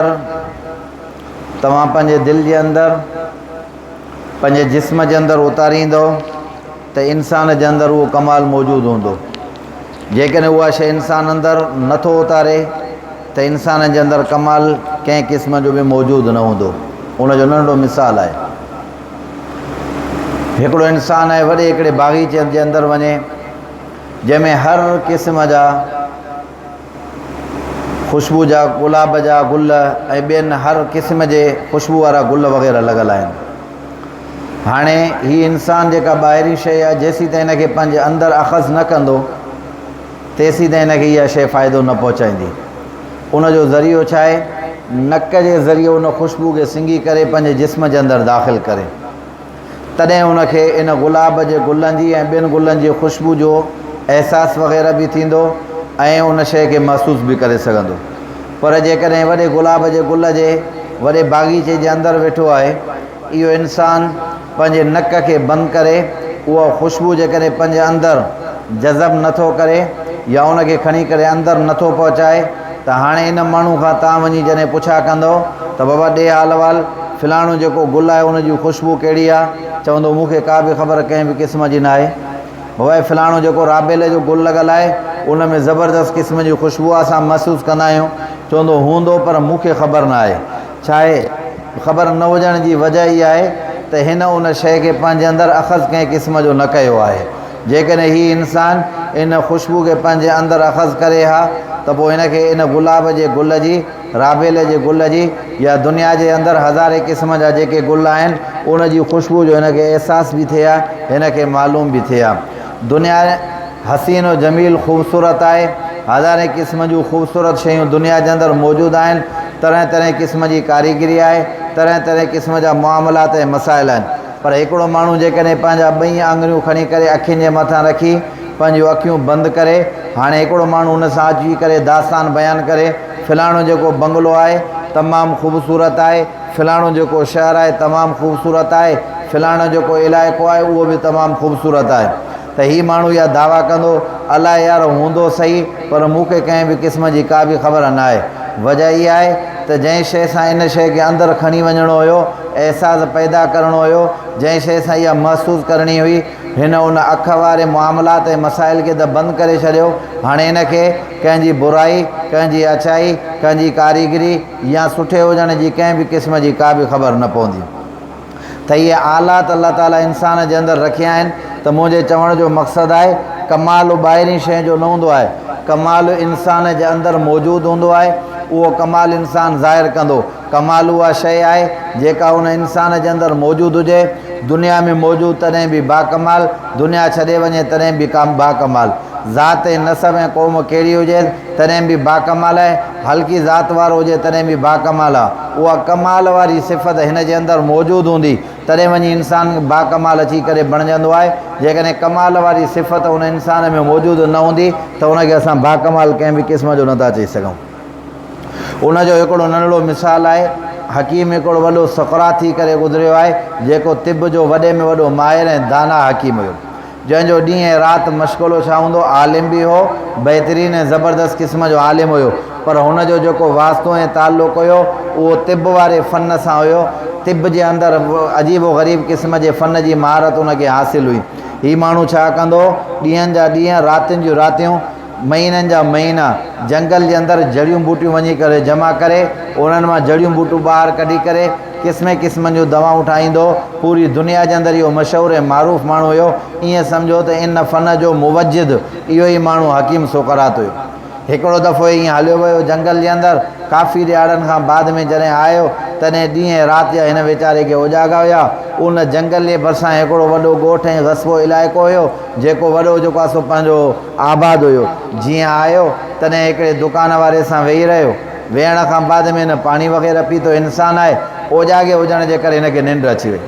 तव्हां पंहिंजे दिल जे अंदर पंहिंजे जिस्म जे अंदर उतारींदो त इंसान जे अंदर उहो कमाल मौजूदु हूंदो। जेकॾहिं उहा शइ इंसान अंदर नथो उतारे त इंसान जे अंदर कमाल कंहिं क़िस्म जो बि मौजूदु न हूंदो। उनजो नंढो मिसाल आहे, हिकिड़ो इंसान आहे, वॾे हिकिड़े बाग़ीचे जे अंदर वञे जंहिंमें हर क़िस्म जा ख़ुशबू जा गुलाब जा गुल ऐं ॿियनि हर क़िस्म जे ख़ुशबू वारा गुल वग़ैरह लॻल आहिनि। हाणे हीअ इंसान जेका ॿाहिरीं शइ आहे, जेसीं ताईं हिनखे पंहिंजे अंदरि अख़ज़ न कंदो तेसीं ताईं हिनखे इहा शइ फ़ाइदो न पहुचाईंदी। उनजो ज़रियो छा आहे? नक जे ज़रिए उन ख़ुशबू खे सिंघी करे पंहिंजे जिस्म जे अंदरि दाख़िल करे, तॾहिं उनखे इन गुलाब जे गुलनि जी ऐं ॿियनि गुलनि जी ख़ुशबू जो अहसासु वग़ैरह बि थींदो ऐं उन शइ खे महसूस भी करे सघंदो। पर जेकॾहिं वॾे गुलाब जे गुल जे वॾे बाग़ीचे जे अंदरि वेठो आहे, इहो इंसान पंहिंजे नक खे बंदि करे उहा ख़ुशबू जेकॾहिं पंहिंजे अंदरि जज़ब नथो करे या उनखे खणी करे अंदरि नथो पहुचाए, त हाणे इन माण्हू खां तव्हां वञी जॾहिं पुछा कंदो त बाबा ॾे हाल वाल फ़लाणो जेको गुल आहे उनजी ख़ुशबू कहिड़ी आहे, चवंदो मूंखे का बि ख़बर कंहिं बि क़िस्म जी न आहे। बाबा फ़लाणो जेको राबेले जो गुल लॻल आहे उन में ज़बरदस्त क़िस्म जी ख़ुशबू असां महसूसु कंदा आहियूं, चवंदो हूंदो पर मूंखे ख़बर न आहे। छा आहे? ख़बर न हुजण जी वजह इहा आहे त हिन उन शइ खे पंहिंजे अंदरि अख़ज़ कंहिं क़िस्म जो न कयो आहे। जेकॾहिं हीअ इंसान इन ख़ुशबू खे पंहिंजे अंदरि अख़ज़ करे हा त पोइ हिनखे इन गुलाब जे गुल जी, राबेले जे गुल जी या दुनिया जे अंदरि हज़ारे क़िस्म जा जेके गुल आहिनि उन जी ख़ुशबू जो हिनखे अहसास बि थिए हा, हिनखे मालूम बि थिए हा। दुनिया हसीन व जमील ख़ूबसूरत आहे, हज़ारे क़िस्म जूं ख़ूबसूरत शयूं दुनिया जे अंदरि मौजूदु आहिनि, तरह तरह क़िस्म जी कारीगरी आहे, तरह तरह क़िस्म जा मामलात ऐं मसाइल आहिनि। पर हिकिड़ो माण्हू जेकॾहिं पंहिंजा ॿई आङुरियूं खणी करे अखियुनि जे मथां रखी पंहिंजूं अखियूं बंदि करे, हाणे हिकिड़ो माण्हू हुन सां अची करे दास्तान बयानु करे फ़लाणो जेको बंगलो आहे तमामु ख़ूबसूरत आहे, फ़लाणो जेको शहर आहे तमामु ख़ूबसूरत आहे, फ़लाणो जेको इलाइक़ो आहे उहो बि तमामु ख़ूबसूरत आहे, त हीअ माण्हू इहा दावा कंदो अलाए यार हूंदो सही पर मूंखे कंहिं बि क़िस्म जी का बि ख़बर न आहे। वजह इहा आहे त जंहिं शइ सां इन शइ खे अंदरि खणी वञिणो हुयो, अहसासु पैदा करिणो हुयो, जंहिं शइ सां इहा महसूसु करणी हुई, हिन उन अख वारे मामलात ऐं मसाइल खे त बंदि करे छॾियो। हाणे हिनखे कंहिंजी बुराई, कंहिंजी अछाई, कंहिंजी कारीगरी या सुठे हुजण जी कंहिं बि क़िस्म जी का बि ख़बर न पवंदी। त इहे आलात अल्लाह ताला इंसान जे अंदरि रखिया आहिनि। त मुंहिंजे चवण जो मक़सदु आहे कमाल ॿाहिरीं शइ जो न हूंदो आहे, कमाल इंसान जे अंदरि मौजूदु हूंदो आहे, उहो कमाल इंसान ज़ाहिर कंदो। कमाल उहा शइ आहे जेका उन इंसान जे अंदरि मौजूदु हुजे, दुनिया में मौजूदु तॾहिं बि बाकमाल, दुनिया छॾे वञे तॾहिं बि बाकमाल, ज़ात ऐं नसब ऐं क़ौम कहिड़ी हुजे तॾहिं बि बाकमाल आहे, हल्की ज़ात वारो हुजे तॾहिं बि बाकमाल आहे। उहा कमाल वारी सिफ़त हिन जे अंदरि मौजूदु हूंदी तॾहिं वञी इंसान बाकमाल अची करे बणिजंदो आहे। जेकॾहिं कमाल वारी सिफ़त उन इंसान में मौजूदु न हूंदी त उनखे असां बाकमाल कंहिं बि क़िस्म जो नथा चई सघूं। उनजो हिकिड़ो नंढड़ो मिसाल आहे, हकीम हिकिड़ो वॾो सक़रात थी करे गुज़रियो आहे, जेको तिब जो वॾे में वॾो माहिर ऐं दाना हकीम हुयो, जंहिंजो ॾींहुं ऐं राति मश्ग़ूलो छा हूंदो, आलिम बि हो, बहितरीन ऐं ज़बरदस्त क़िस्म जो आलिम हुयो, पर हुनजो जेको वास्तो ऐं ताल्लुक़ हुयो उहो तिब वारे फ़न सां हुयो। तिब जे अंदरि अजीबो ग़रीब क़िस्म जे फ़न जी महारत उनखे हासिलु हुई। हीअ माण्हू छा कंदो, ॾींहंनि जा ॾींहं, रातियुनि जूं रातियूं, महीननि जा महीना जंगल जे अंदरि जड़ियूं बूटियूं वञी करे जमा करे, उन्हनि मां जड़ियूं बूटियूं ॿाहिरि कढी करे क़िस्म क़िस्मनि जूं दवाऊं ठाहींदो। पूरी दुनिया जे अंदरि इहो मशहूरु ऐं मारूफ़ माण्हू हुयो। ईअं सम्झो त इन फ़न जो मुवजिद इहो ई माण्हू हकीम सोकरात हुयो। हिकिड़ो दफ़ो ईअं हलियो वियो जंगल जे अंदरि, काफ़ी ॾियारनि खां बाद में जॾहिं आयो तॾहिं ॾींहं ऐं राति जा हिन वीचारे खे उजागा हुया। उन जंगल जे भरिसां हिकिड़ो वॾो ॻोठ ऐं ग़स्बो इलाइक़ो हुयो, जेको वॾो जेको आहे सो पंहिंजो आबाद हुयो। जीअं आयो तॾहिं हिकिड़े दुकान वारे सां वेही रहियो, वेहण खां बाद में हिन पाणी वग़ैरह पीतो, इंसानु आहे, ओजागे हुजण जे करे हिनखे निंड अची वई।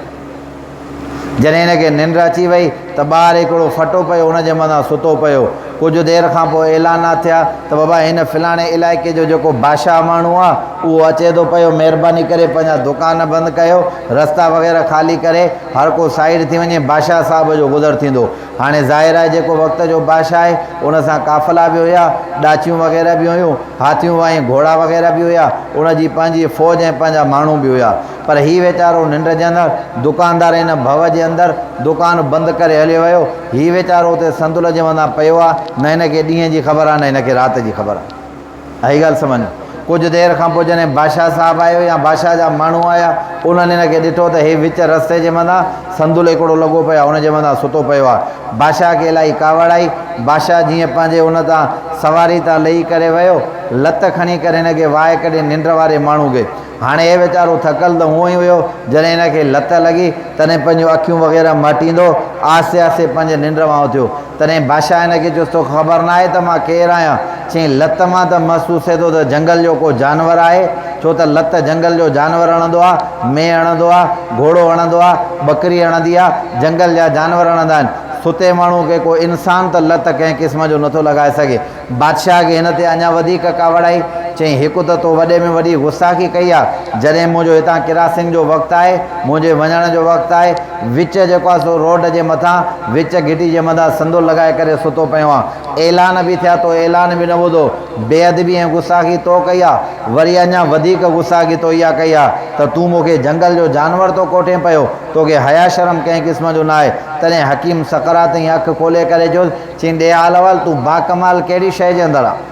जॾहिं हिनखे निंड अची वई त ॿाहिरि हिकिड़ो फटो पियो, हुनजे मथां सुतो पियो। कुछ देर खां पोइ ऐलाना थिया त बाबा हिन फलाणे इलाइक़े जो जेको बादशाह माण्हू आहे उहो अचे थो पियो, महिरबानी करे पंहिंजा दुकान बंदि कयो, रस्ता वग़ैरह ख़ाली करे हर को साइड थी वञे, बादशाह साहिब जो गुज़र थींदो। हाणे ज़ाहिर आहे जेको वक़्त जो बादशाह आहे उन सां काफ़िला बि हुया, ॾाचियूं वग़ैरह बि हुयूं, हाथियूं ऐं घोड़ा वग़ैरह बि हुया, उन जी पंहिंजी फ़ौज ऐं पंहिंजा माण्हू बि हुया। पर हीउ वीचारो निंड जे अंदरि दुकानदार हिन भव जे अंदरि दुकान बंदि करे हलियो वियो। हीउ वीचारो हुते संदुल जे मथां पियो आहे, न हिनखे ॾींहं जी ख़बर आहे न हिनखे राति जी ख़बर आहे। हीअ ॻाल्हि सम्झ। कुछ देर खां पोइ जॾहिं बादशाह साहिबु आयो या बादशाह जा माण्हू आया, उन्हनि हिनखे ॾिठो त हे विच रस्ते जे मथां संदुल हिकिड़ो लॻो पियो आहे, उनजे मथां सुतो पियो आहे। बादशाह खे इलाही कावड़ आई। बादशाह जीअं पंहिंजे उन तां सवारी तां लही करे वियो, लत खणी करे हिनखे वाहे कॾे निंड वारे माण्हू खे। हाणे हे वीचारो थकल त हूअं ई हुयो, जॾहिं हिनखे लत लॻी तॾहिं पंहिंजूं अखियूं वग़ैरह मटींदो आसे आसे पंहिंजे निंड मां उथियो। तॾहिं बादशाह हिनखे चयोसि तो ख़बर न आहे त मां केरु आहियां? चई लत मां त महसूसु थिए थो त जंगल जो को जानवर आहे, छो त लत जंगल जो जानवर हणंदो आहे, मेंहुं हणंदो आहे, घोड़ो हणंदो आहे, बकरी हणंदी आहे, जंगल जा जानवर हणंदा आहिनि। सुते माण्हू खे को इंसान त लत कंहिं क़िस्म जो नथो लॻाए सघे। बादशाह खे हिन ते अञा वधीक कावड़ आई। चई हिकु त तो वॾे में वॾी गुस्ताखी कई आहे, जॾहिं मुंहिंजो हितां किरासिंग जो वक़्तु आहे, मुंहिंजे वञण जो वक़्तु आहे, विच जेको आहे सो रोड जे मथां विच घिटी जे मथां संदुल लॻाए करे सुतो पियो आहे। ऐलान बि थिया तो ऐलान बि न ॿुधो, बेअदबी ऐं गुस्ताखी तो कई आहे। वरी अञा वधीक गुस्ताखी तो इहा कई आहे त तूं मूंखे जंगल जो जानवर तो कोठे पियो, तोखे हया शर्म कंहिं क़िस्म जो न आहे। तॾहिं हकीम सकरात जी अखि खोले करे चयोसि, चई ॾे हाल अहवाल, तूं बाकमाल कहिड़ी शइ जे अंदरि आहे?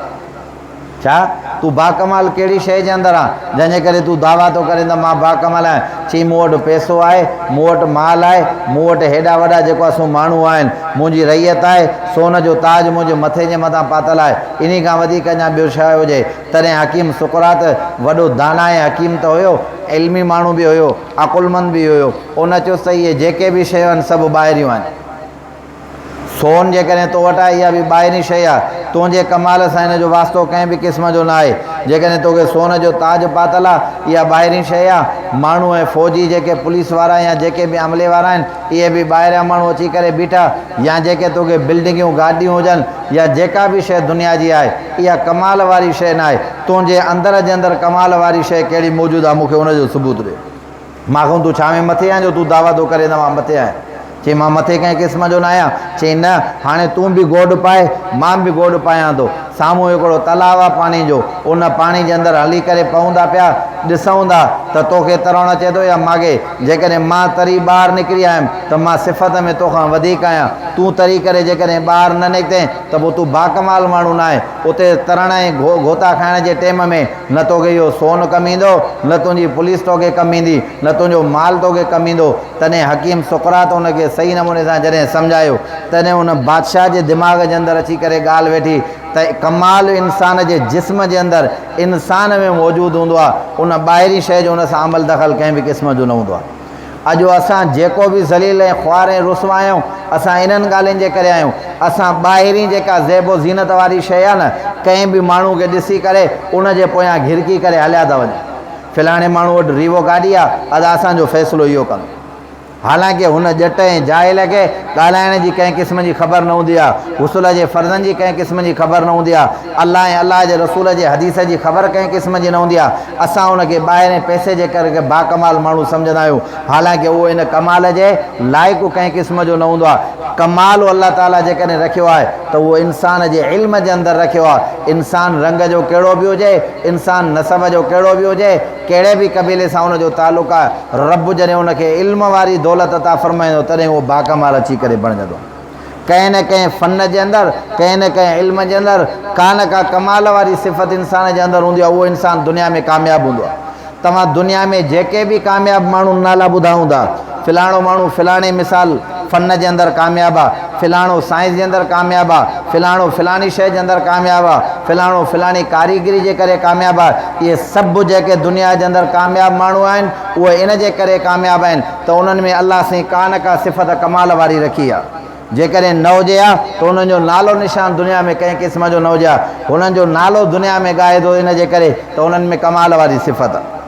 छा तूं बाकमाल कहिड़ी शइ जे अंदरि आहे जंहिंजे करे तूं दावा थो करे त मां बाकमाल आहियां? चई मूं वटि पैसो आहे, मूं वटि माल आहे, मूं वटि हेॾा वॾा जेको आहे सो माण्हू आहिनि, मुंहिंजी रैयत आहे, सोन जो ताज मुंहिंजे मथे जे मथां पातल आहे, इन खां वधीक अञा ॿियो छा हुजे? तॾहिं हकीम सुकरात वॾो दाना ऐं हकीम त हुयो, इल्मी माण्हू बि हुयो, अकुलमंद बि हुयो। उन चयोसि त इहे जेके बि शयूं आहिनि सभु ॿाहिरियूं आहिनि। सोन जेकॾहिं तो वटि आहे इहा बि ॿाहिरीं शइ आहे, तुंहिंजे कमाल सां हिन जो वास्तो कंहिं बि क़िस्म जो न आहे। जेकॾहिं तोखे सोन जो ताज पातल आहे इहा ॿाहिरीं शइ आहे। माण्हू ऐं फ़ौजी जेके पुलिस वारा या जेके बि अमले वारा आहिनि इहे बि ॿाहिरियां माण्हू अची करे बीठा, या जेके तोखे बिल्डिंगूं गाॾियूं हुजनि या जेका बि शइ दुनिया जी आहे, इहा कमाल वारी शइ न आहे। तुंहिंजे अंदर जे अंदरि कमाल वारी शइ कहिड़ी मौजूदु आहे, मूंखे हुनजो सबूत ॾे। मां खां तूं छा में मथे आहीं जो तूं दावा थो करे त मां मथे आहियां? चई मां मथे कंहिं क़िस्म जो न आहियां। चई न, हाणे तूं बि गोॾ पाए, मां बि गोॾ पायां थो। साम्हूं हिकिड़ो तलाउ आहे पाणी जो, उन पाणी जे अंदरि हली करे पवंदा पिया, ॾिसूं था त तोखे तरणु अचे थो या मागे। जेकॾहिं मां तरी ॿाहिरि निकिरी आयुमि त मां सिफ़त में तोखां वधीक आहियां। तूं तरी करे जेकॾहिं ॿाहिरि न निकिते त पोइ तूं बाकमाल माण्हू न आहे। उते तरण ऐं गोता खाइण जे टाइम में न तोखे इहो सोन कमु ईंदो, न तुंहिंजी पुलिस तोखे कमु ईंदी, न तुंहिंजो माल तोखे कमु ईंदो। तॾहिं हकीम सुकरात उनखे सही नमूने सां जॾहिं सम्झायो, तॾहिं उन बादशाह जे दिमाग़ जे अंदरि अची करे ॻाल्हि वेठी त कमाल इंसान जे जिस्म जे अंदरि इंसान में मौजूदु हूंदो आहे, उन ॿाहिरीं शइ जो उन सां अमल दख़ल कंहिं बि क़िस्म जो न हूंदो आहे। अॼु असां जेको बि ज़लील ऐं ख़्वार ऐं रुसवा आहियूं, असां इन्हनि ॻाल्हियुनि जे करे आहियूं। असां ॿाहिरीं जेका ज़ेबो ज़ीनत वारी शइ आहे न, कंहिं बि माण्हू खे ॾिसी करे उन जे पोयां घिरकी करे हलिया था वञूं। फलाणे माण्हू वटि रीवो गाॾी आहे, अॼु असांजो फ़ैसिलो इहो कंदो। हालांकि हुन ॼट ऐं जाइल खे ॻाल्हाइण जी कंहिं क़िस्म जी ख़बर न हूंदी आहे, हुसूल जे फ़र्ज़नि जी कंहिं क़िस्म जी ख़बर न हूंदी आहे, अलाह ऐं अलाह जे रसूल जे हदीस जी ख़बर कंहिं क़िस्म जी न हूंदी आहे। असां हुनखे ॿाहिरें पैसे जे करे बाकमाल माण्हू सम्झंदा आहियूं, हालांकि उहो इन कमाल जे लाइक़ु कंहिं क़िस्म जो न हूंदो आहे। कमाल अल्लाह ताला जेकॾहिं रखियो आहे त उहो इंसान जे इल्म जे अंदरि रखियो आहे। इंसान रंग जो कहिड़ो बि हुजे, इंसान नसब जो कहिड़ो बि हुजे, कहिड़े बि क़बीले सां हुनजो तालुक़ु आहे, रब जॾहिं हुनखे इल्म वारी दौलत अता फ़रमाईंदो तॾहिं उहो बाकमाल अची करे बणिजंदो। कंहिं न कंहिं फ़न जे अंदरि, कंहिं न कंहिं इल्म जे अंदरि का न का कमाल वारी सिफ़त इंसान जे अंदरि हूंदी आहे, उहो इंसान दुनिया में कामयाबु हूंदो आहे। तव्हां दुनिया में जेके बि कामयाबु माण्हू नाला ॿुधा हूंदा, फ़लाणो माण्हू फ़लाणे मिसाल फ़न जे अंदरि कामयाबु आहे, फ़लाणो साइंस जे अंदरि कामयाबु आहे, फ़लाणो फ़लाणी शइ जे अंदरि कामयाबु आहे, फ़लाणो फ़लाणी कारीगरी जे करे कामयाबु आहे। इहे सभु जेके दुनिया जे अंदरि कामयाबु माण्हू आहिनि, उहे इन जे करे कामयाबु आहिनि त उन्हनि में अलाह साईं का न का सिफ़त कमाल वारी रखी आहे। जेकॾहिं न हुजे हा त उन्हनि जो नालो निशान दुनिया में कंहिं क़िस्म जो न हुजे हा। हुननि जो नालो दुनिया में ॻाए थो इन जे करे त उन्हनि में कमाल वारी सिफ़त आहे।